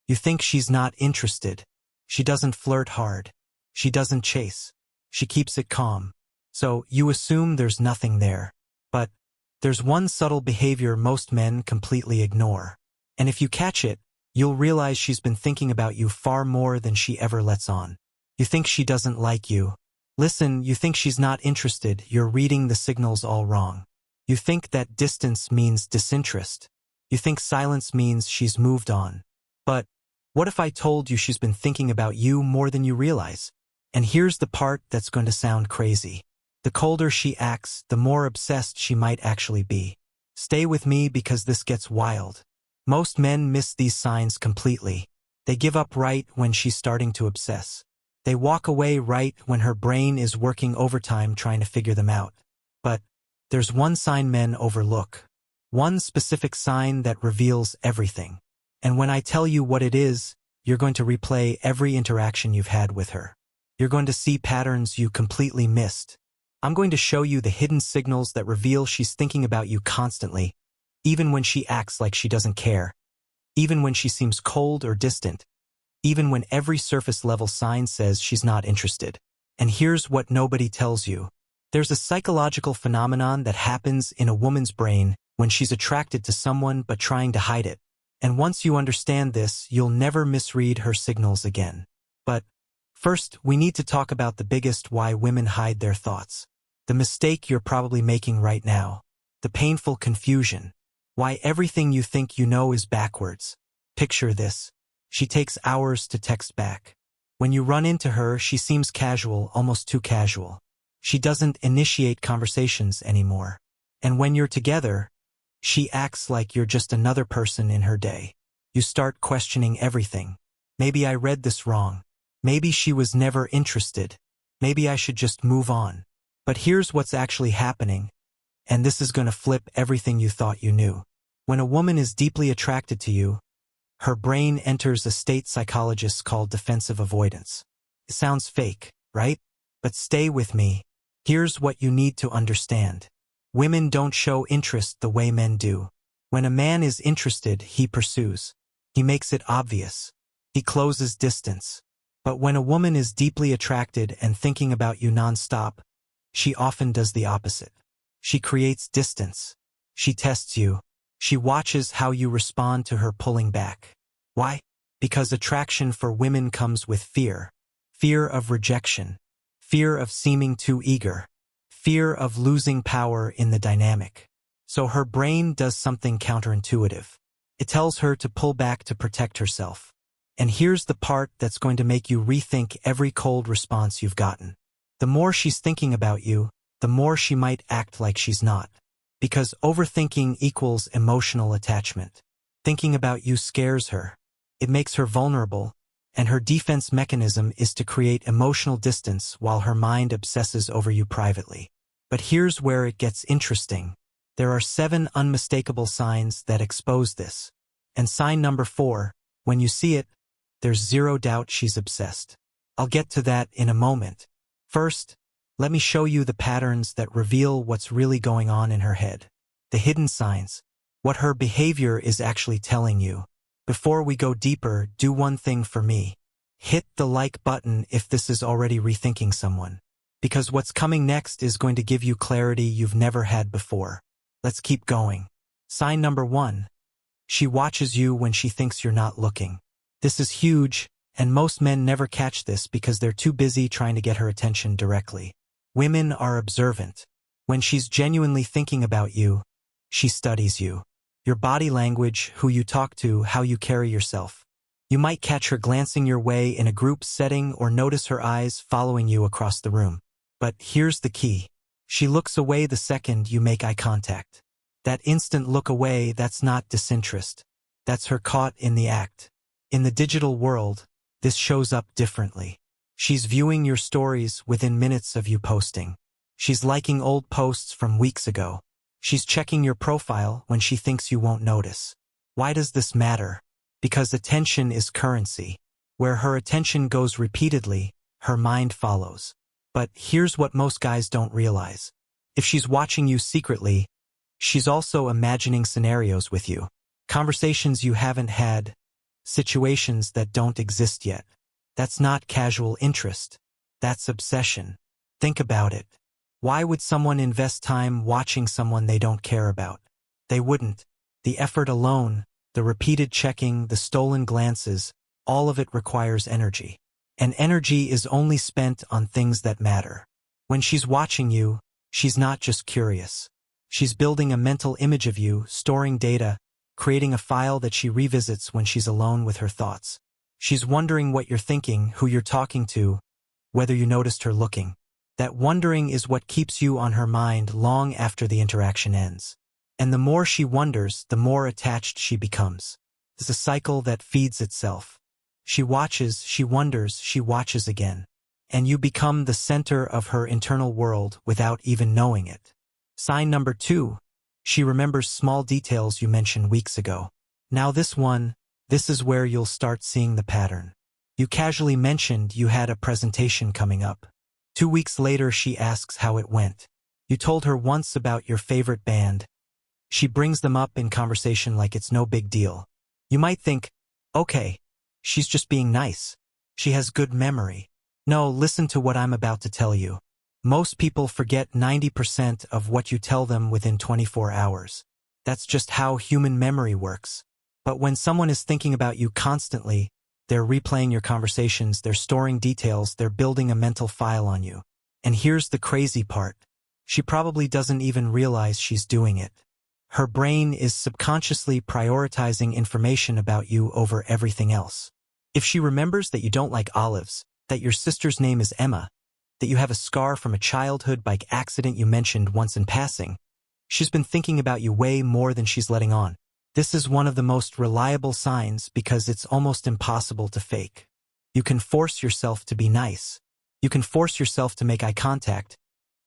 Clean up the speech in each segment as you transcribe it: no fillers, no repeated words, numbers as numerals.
You think she's not interested. She doesn't flirt hard. She doesn't chase. She keeps it calm. So you assume there's nothing there. But there's one subtle behavior most men completely ignore. And if you catch it, you'll realize she's been thinking about you far more than she ever lets on. You think she doesn't like you. Listen, you think she's not interested. You're reading the signals all wrong. You think that distance means disinterest. You think silence means she's moved on. But what if I told you she's been thinking about you more than you realize? And here's the part that's going to sound crazy. The colder she acts, the more obsessed she might actually be. Stay with me because this gets wild. Most men miss these signs completely. They give up right when she's starting to obsess. They walk away right when her brain is working overtime trying to figure them out. But there's one sign men overlook. One specific sign that reveals everything. And when I tell you what it is, you're going to replay every interaction you've had with her. You're going to see patterns you completely missed. I'm going to show you the hidden signals that reveal she's thinking about you constantly, even when she acts like she doesn't care, even when she seems cold or distant, even when every surface-level sign says she's not interested. And here's what nobody tells you. There's a psychological phenomenon that happens in a woman's brain when she's attracted to someone but trying to hide it. And once you understand this, you'll never misread her signals again. But first, we need to talk about the biggest why women hide their thoughts. The mistake you're probably making right now. The painful confusion. Why everything you think you know is backwards. Picture this. She takes hours to text back. When you run into her, she seems casual, almost too casual. She doesn't initiate conversations anymore. And when you're together, she acts like you're just another person in her day. You start questioning everything. Maybe I read this wrong. Maybe she was never interested. Maybe I should just move on. But here's what's actually happening, and this is going to flip everything you thought you knew. When a woman is deeply attracted to you, her brain enters a state psychologists call defensive avoidance. It sounds fake, right? But stay with me. Here's what you need to understand. Women don't show interest the way men do. When a man is interested, he pursues. He makes it obvious. He closes distance. But when a woman is deeply attracted and thinking about you nonstop, she often does the opposite. She creates distance. She tests you. She watches how you respond to her pulling back. Why? Because attraction for women comes with fear. Fear of rejection. Fear of seeming too eager. Fear of losing power in the dynamic. So her brain does something counterintuitive. It tells her to pull back to protect herself. And here's the part that's going to make you rethink every cold response you've gotten. The more she's thinking about you, the more she might act like she's not. Because overthinking equals emotional attachment. Thinking about you scares her. It makes her vulnerable, and her defense mechanism is to create emotional distance while her mind obsesses over you privately. But here's where it gets interesting. There are 7 unmistakable signs that expose this. And sign number 4, when you see it, there's zero doubt she's obsessed. I'll get to that in a moment. First, let me show you the patterns that reveal what's really going on in her head. The hidden signs. What her behavior is actually telling you. Before we go deeper, do one thing for me. Hit the like button if this is already rethinking someone. Because what's coming next is going to give you clarity you've never had before. Let's keep going. Sign number 1. She watches you when she thinks you're not looking. This is huge, and most men never catch this because they're too busy trying to get her attention directly. Women are observant. When she's genuinely thinking about you, she studies you. Your body language, who you talk to, how you carry yourself. You might catch her glancing your way in a group setting or notice her eyes following you across the room. But here's the key. She looks away the second you make eye contact. That instant look away, that's not disinterest. That's her caught in the act. In the digital world, this shows up differently. She's viewing your stories within minutes of you posting. She's liking old posts from weeks ago. She's checking your profile when she thinks you won't notice. Why does this matter? Because attention is currency. Where her attention goes repeatedly, her mind follows. But here's what most guys don't realize. If she's watching you secretly, she's also imagining scenarios with you. Conversations you haven't had. situations that don't exist yet. That's not casual interest. That's obsession. Think about it. Why would someone invest time watching someone they don't care about? They wouldn't. The effort alone, the repeated checking, the stolen glances, all of it requires energy. And energy is only spent on things that matter. When she's watching you, she's not just curious. She's building a mental image of you, storing data, creating a file that she revisits when she's alone with her thoughts. She's wondering what you're thinking, who you're talking to, whether you noticed her looking. That wondering is what keeps you on her mind long after the interaction ends. And the more she wonders, the more attached she becomes. It's a cycle that feeds itself. She watches, she wonders, she watches again. And you become the center of her internal world without even knowing it. Sign number 2. She remembers small details you mentioned weeks ago. Now this is where you'll start seeing the pattern. You casually mentioned you had a presentation coming up. 2 weeks later she asks how it went. You told her once about your favorite band. She brings them up in conversation like it's no big deal. You might think, okay, she's just being nice. She has good memory. No, listen to what I'm about to tell you. Most people forget 90% of what you tell them within 24 hours. That's just how human memory works. But when someone is thinking about you constantly, they're replaying your conversations, they're storing details, they're building a mental file on you. And here's the crazy part. She probably doesn't even realize she's doing it. Her brain is subconsciously prioritizing information about you over everything else. If she remembers that you don't like olives, that your sister's name is Emma, that you have a scar from a childhood bike accident you mentioned once in passing, she's been thinking about you way more than she's letting on. This is one of the most reliable signs because it's almost impossible to fake. You can force yourself to be nice. You can force yourself to make eye contact,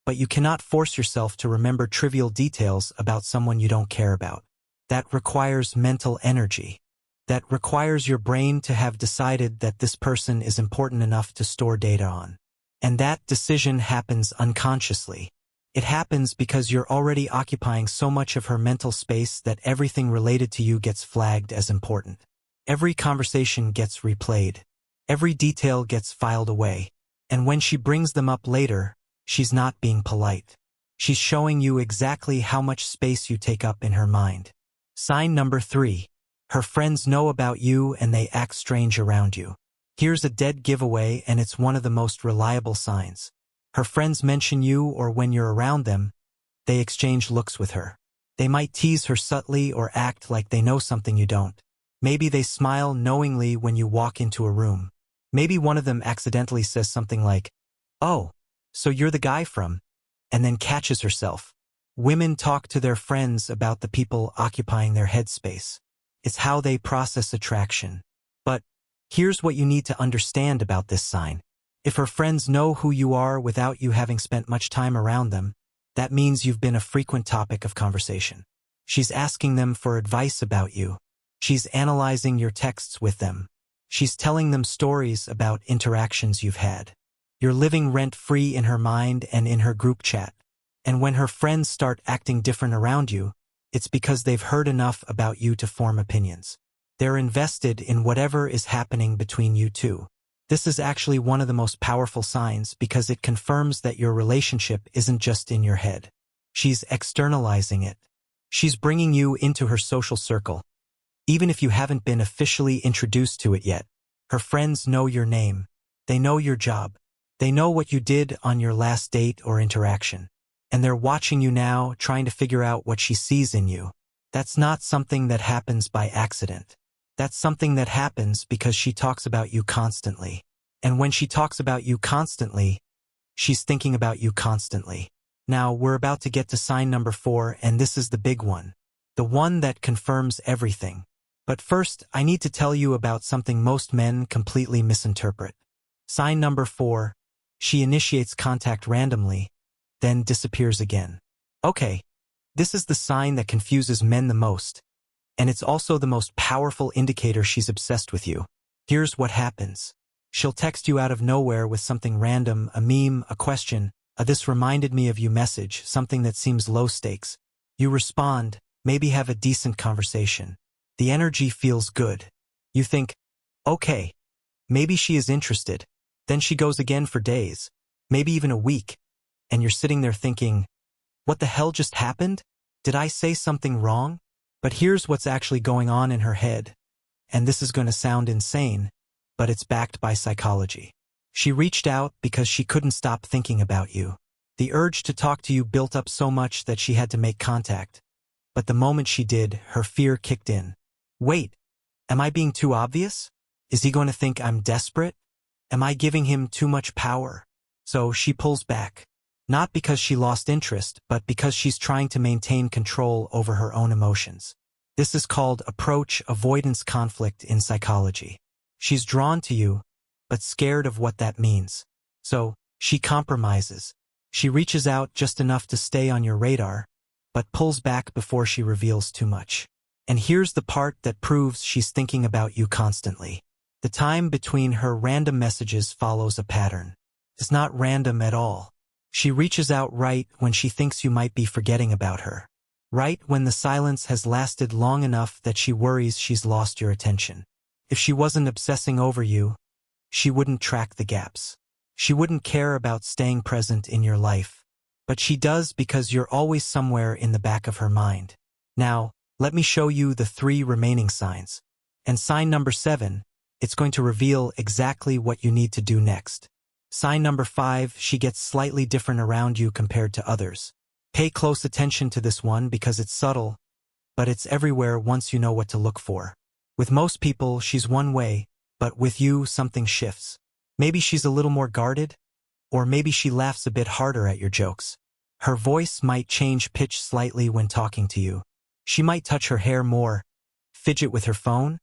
but you cannot force yourself to remember trivial details about someone you don't care about. That requires mental energy. That requires your brain to have decided that this person is important enough to store data on. And that decision happens unconsciously. It happens because you're already occupying so much of her mental space that everything related to you gets flagged as important. Every conversation gets replayed. Every detail gets filed away. And when she brings them up later, she's not being polite. She's showing you exactly how much space you take up in her mind. Sign number 3. Her friends know about you and they act strange around you. Here's a dead giveaway, and it's one of the most reliable signs. Her friends mention you, or when you're around them, they exchange looks with her. They might tease her subtly or act like they know something you don't. Maybe they smile knowingly when you walk into a room. Maybe one of them accidentally says something like, "Oh, so you're the guy from," and then catches herself. Women talk to their friends about the people occupying their headspace. It's how they process attraction. But here's what you need to understand about this sign. If her friends know who you are without you having spent much time around them, that means you've been a frequent topic of conversation. She's asking them for advice about you. She's analyzing your texts with them. She's telling them stories about interactions you've had. You're living rent-free in her mind and in her group chat. And when her friends start acting different around you, it's because they've heard enough about you to form opinions. They're invested in whatever is happening between you two. This is actually one of the most powerful signs because it confirms that your relationship isn't just in your head. She's externalizing it. She's bringing you into her social circle. Even if you haven't been officially introduced to it yet, her friends know your name. They know your job. They know what you did on your last date or interaction. And they're watching you now, trying to figure out what she sees in you. That's not something that happens by accident. That's something that happens because she talks about you constantly. And when she talks about you constantly, she's thinking about you constantly. Now, we're about to get to sign number 4, and this is the big one. The one that confirms everything. But first, I need to tell you about something most men completely misinterpret. Sign number 4, she initiates contact randomly, then disappears again. Okay, this is the sign that confuses men the most. And it's also the most powerful indicator she's obsessed with you. Here's what happens. She'll text you out of nowhere with something random, a meme, a question, a "this reminded me of you" message, something that seems low stakes. You respond, maybe have a decent conversation. The energy feels good. You think, Okay, maybe she is interested. Then she goes again for days, maybe even a week, and you're sitting there thinking, what the hell just happened? Did I say something wrong? But here's what's actually going on in her head, and this is going to sound insane, but it's backed by psychology. She reached out because she couldn't stop thinking about you. The urge to talk to you built up so much that she had to make contact. But the moment she did, her fear kicked in. Wait, am I being too obvious? Is he going to think I'm desperate? Am I giving him too much power? So she pulls back. Not because she lost interest, but because she's trying to maintain control over her own emotions. This is called approach avoidance conflict in psychology. She's drawn to you, but scared of what that means. So, she compromises. She reaches out just enough to stay on your radar, but pulls back before she reveals too much. And here's the part that proves she's thinking about you constantly. The time between her random messages follows a pattern. It's not random at all. She reaches out right when she thinks you might be forgetting about her. Right when the silence has lasted long enough that she worries she's lost your attention. If she wasn't obsessing over you, she wouldn't track the gaps. She wouldn't care about staying present in your life. But she does because you're always somewhere in the back of her mind. Now, let me show you the 3 remaining signs. And sign number 7, it's going to reveal exactly what you need to do next. Sign number 5, she gets slightly different around you compared to others. Pay close attention to this one because it's subtle, but it's everywhere once you know what to look for. With most people, she's one way, but with you, something shifts. Maybe she's a little more guarded, or maybe she laughs a bit harder at your jokes. Her voice might change pitch slightly when talking to you. She might touch her hair more, fidget with her phone,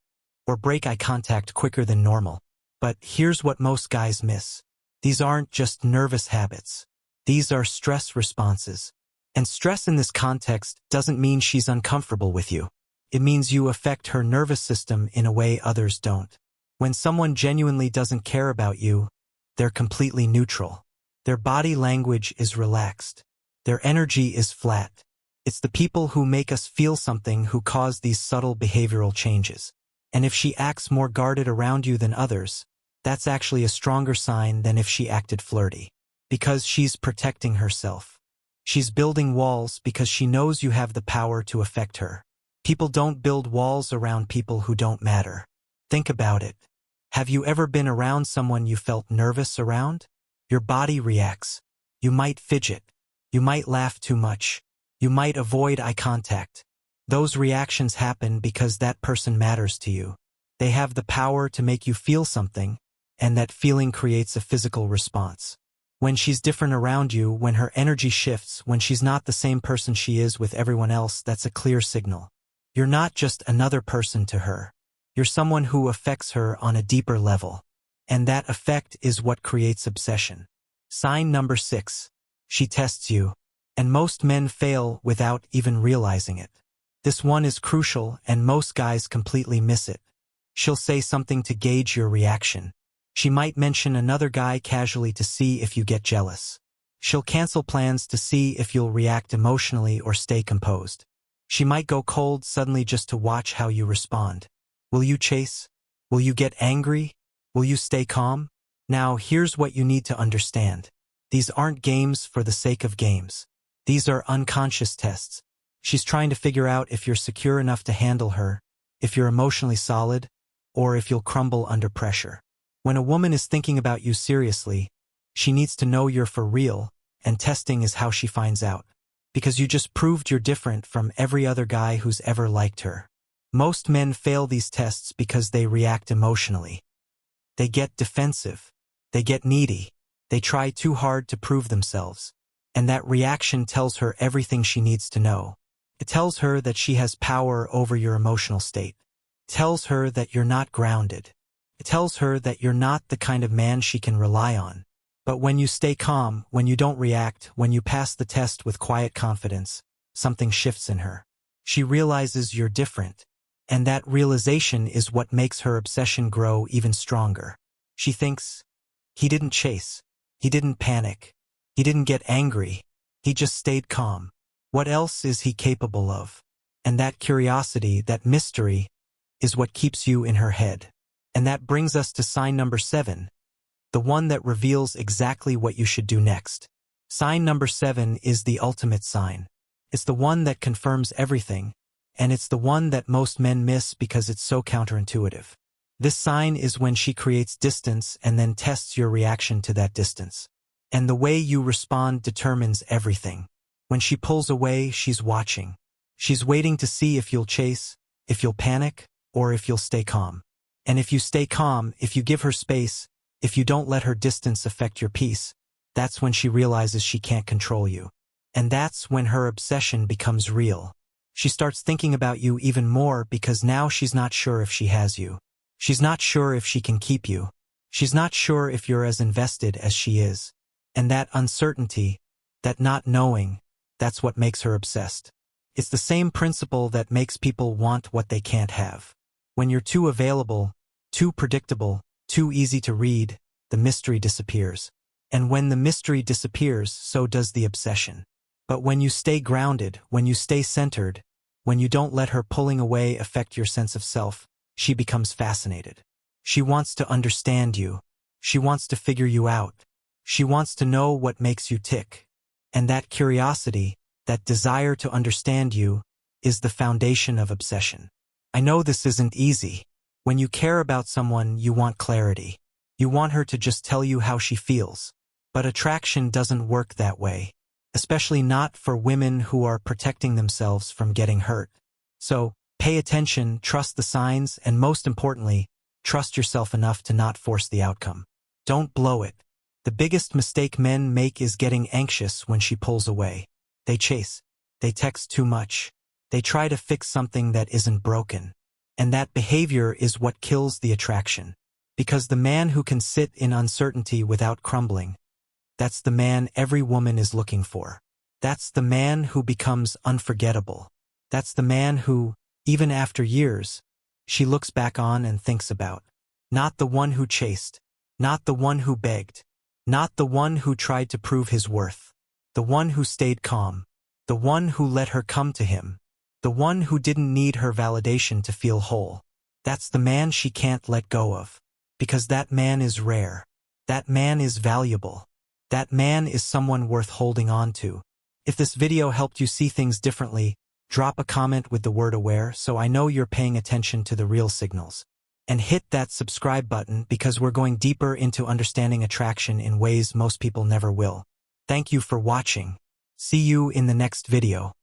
or break eye contact quicker than normal. But here's what most guys miss. These aren't just nervous habits. These are stress responses. And stress in this context doesn't mean she's uncomfortable with you. It means you affect her nervous system in a way others don't. When someone genuinely doesn't care about you, they're completely neutral. Their body language is relaxed. Their energy is flat. It's the people who make us feel something who cause these subtle behavioral changes. And if she acts more guarded around you than others, that's actually a stronger sign than if she acted flirty. Because she's protecting herself. She's building walls because she knows you have the power to affect her. People don't build walls around people who don't matter. Think about it. Have you ever been around someone you felt nervous around? Your body reacts. You might fidget. You might laugh too much. You might avoid eye contact. Those reactions happen because that person matters to you. They have the power to make you feel something, and that feeling creates a physical response. When she's different around you, when her energy shifts, when she's not the same person she is with everyone else, that's a clear signal. You're not just another person to her. You're someone who affects her on a deeper level. And that effect is what creates obsession. Sign number 6. She tests you. And most men fail without even realizing it. This one is crucial, and most guys completely miss it. She'll say something to gauge your reaction. She might mention another guy casually to see if you get jealous. She'll cancel plans to see if you'll react emotionally or stay composed. She might go cold suddenly just to watch how you respond. Will you chase? Will you get angry? Will you stay calm? Now, here's what you need to understand. These aren't games for the sake of games. These are unconscious tests. She's trying to figure out if you're secure enough to handle her, if you're emotionally solid, or if you'll crumble under pressure. When a woman is thinking about you seriously, she needs to know you're for real, and testing is how she finds out. Because you just proved you're different from every other guy who's ever liked her. Most men fail these tests because they react emotionally. They get defensive. They get needy. They try too hard to prove themselves. And that reaction tells her everything she needs to know. It tells her that she has power over your emotional state. It tells her that you're not grounded. It tells her that you're not the kind of man she can rely on. But when you stay calm, when you don't react, when you pass the test with quiet confidence, something shifts in her. She realizes you're different. And that realization is what makes her obsession grow even stronger. She thinks, he didn't chase. He didn't panic. He didn't get angry. He just stayed calm. What else is he capable of? And that curiosity, that mystery, is what keeps you in her head. And that brings us to sign number 7, the one that reveals exactly what you should do next. Sign number 7 is the ultimate sign. It's the one that confirms everything, and it's the one that most men miss because it's so counterintuitive. This sign is when she creates distance and then tests your reaction to that distance. And the way you respond determines everything. When she pulls away, she's watching. She's waiting to see if you'll chase, if you'll panic, or if you'll stay calm. And if you stay calm, if you give her space, if you don't let her distance affect your peace, that's when she realizes she can't control you. And that's when her obsession becomes real. She starts thinking about you even more because now she's not sure if she has you. She's not sure if she can keep you. She's not sure if you're as invested as she is. And that uncertainty, that not knowing, that's what makes her obsessed. It's the same principle that makes people want what they can't have. When you're too available, too predictable, too easy to read, the mystery disappears. And when the mystery disappears, so does the obsession. But when you stay grounded, when you stay centered, when you don't let her pulling away affect your sense of self, she becomes fascinated. She wants to understand you. She wants to figure you out. She wants to know what makes you tick. And that curiosity, that desire to understand you, is the foundation of obsession. I know this isn't easy. When you care about someone, you want clarity. You want her to just tell you how she feels. But attraction doesn't work that way, especially not for women who are protecting themselves from getting hurt. So, pay attention, trust the signs, and most importantly, trust yourself enough to not force the outcome. Don't blow it. The biggest mistake men make is getting anxious when she pulls away. They chase. They text too much. They try to fix something that isn't broken. And that behavior is what kills the attraction. Because the man who can sit in uncertainty without crumbling, that's the man every woman is looking for. That's the man who becomes unforgettable. That's the man who, even after years, she looks back on and thinks about. Not the one who chased. Not the one who begged. Not the one who tried to prove his worth. The one who stayed calm. The one who let her come to him. The one who didn't need her validation to feel whole. That's the man she can't let go of. Because that man is rare. That man is valuable. That man is someone worth holding on to. If this video helped you see things differently, drop a comment with the word aware so I know you're paying attention to the real signals. And hit that subscribe button because we're going deeper into understanding attraction in ways most people never will. Thank you for watching. See you in the next video.